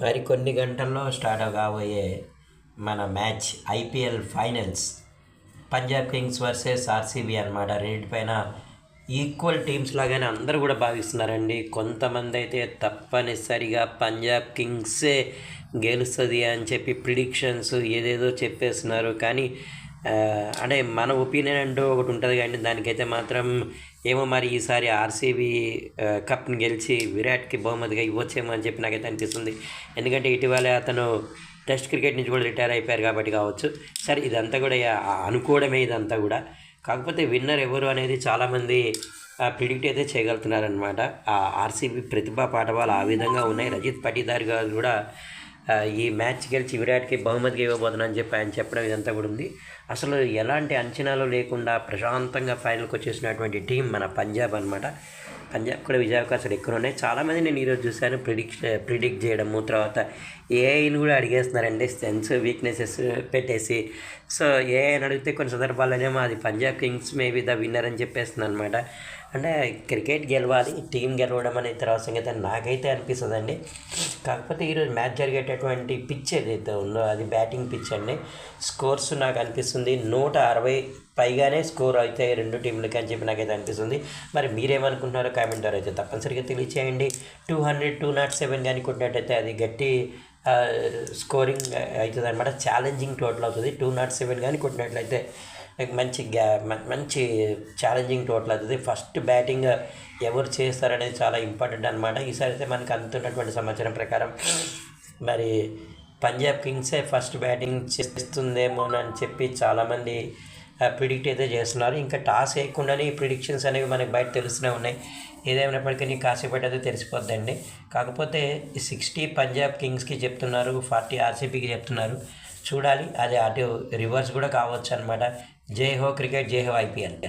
మరి కొన్ని గంటల్లో స్టార్ట్ కాబోయే మన match IPL finals Punjab Kings versus RCB అనమాట. రెండింటిపైన ఈక్వల్ టీమ్స్ లాగానే అందరూ కూడా భావిస్తున్నారండి. కొంతమంది అయితే తప్పనిసరిగా పంజాబ్ కింగ్సే గెలుస్తుంది అని చెప్పి ప్రిడిక్షన్స్ ఏదేదో చెప్పేస్తున్నారు. కానీ అంటే మన ఒపీనియన్ అంటూ ఒకటి ఉంటుంది, కానీ దానికైతే మాత్రం ఏమో మరి ఈసారి ఆర్సీబీ కప్ని గెలిచి విరాట్కి బహుమతిగా ఇవ్వచ్చేమో అని చెప్పి నాకైతే అనిపిస్తుంది. ఎందుకంటే ఇటీవలే అతను టెస్ట్ క్రికెట్ నుంచి కూడా రిటైర్ అయిపోయారు కాబట్టి కావచ్చు. సరే, ఇదంతా కూడా అనుకోవడమే ఇదంతా కూడా. కాకపోతే విన్నర్ ఎవరు అనేది చాలామంది ప్రిడిక్ట్ అయితే చేయగలుగుతున్నారనమాట. ఆ ఆర్సీబీ ప్రతిభా పాఠవాలు ఆ విధంగా ఉన్నాయి. రజిత్ పటీదార్ గారు కూడా ఈ మ్యాచ్ గెలిచి విరాట్కి బహుమతిగా ఇవ్వబోతున్నా అని చెప్పి ఆయన చెప్పడం ఇదంతా కూడా ఉంది. అసలు ఎలాంటి అంచనాలు లేకుండా ప్రశాంతంగా ఫైనల్కి వచ్చేసినటువంటి టీం మన పంజాబ్ అనమాట. పంజాబ్ కూడా విజయావకాశాలు ఎక్కువ ఉన్నాయి. చాలామంది నేను ఈరోజు చూశాను ప్రిడిక్ట్ చేయడము, తర్వాత ఏఐని కూడా అడిగేస్తున్నారండి స్ట్రెంగ్స్ వీక్నెసెస్ పెట్టేసి. సో ఏఐని అడిగితే కొన్ని సందర్భాల్లోనేమో అది Punjab Kings maybe the winner అని చెప్పేస్తుంది అనమాట. అంటే క్రికెట్ గెలవాలి, టీం గెలవడం అనేది తర్వాత సంగతి అని నాకైతే అనిపిస్తుందండి. కాకపోతే ఈరోజు మ్యాచ్ జరిగేటటువంటి పిచ్ ఏదైతే ఉందో అది బ్యాటింగ్ పిచ్ అండి. స్కోర్స్ నాకు అనిపిస్తుంది 160 పైగానే స్కోర్ అవుతాయి రెండు టీంలకి అని చెప్పి నాకైతే అనిపిస్తుంది. మరి మీరేమనుకుంటున్నారో కామెంట్ ద్వారా అయితే తప్పనిసరిగా తెలియచేయండి. 200, 207 కానీ కొట్టినట్టయితే అది గట్టి స్కోరింగ్ అవుతుంది అనమాట. ఛాలెంజింగ్ టోటల్ అవుతుంది. 207 కానీ కొట్టినట్లయితే మంచి ఛాలెంజింగ్ టోటల్ అవుతుంది. ఫస్ట్ బ్యాటింగ్ ఎవరు చేస్తారనేది చాలా ఇంపార్టెంట్ అనమాట. ఈసారి అయితే మనకు అందుతున్నటువంటి సమాచారం ప్రకారం మరి పంజాబ్ కింగ్సే ఫస్ట్ బ్యాటింగ్ చేస్తుందేమో అని చెప్పి చాలామంది ప్రిడిక్ట్ అయితే చేస్తున్నారు. ఇంకా టాస్ వేయకుండానే ఈ ప్రిడిక్షన్స్ అనేవి మనకి బయట తెలుస్తూనే ఉన్నాయి. ఏదేమైనప్పటికీ కాసేపటి అయితే తెలిసిపోద్దండి. కాకపోతే 60 పంజాబ్ కింగ్స్కి చెప్తున్నారు, 40 ఆర్సీబీకి చెప్తున్నారు. చూడాలి, అది అటు రివర్స్ కూడా కావచ్చు అనమాట. జై హో క్రికెట్, జై హో ఐపీఎల్.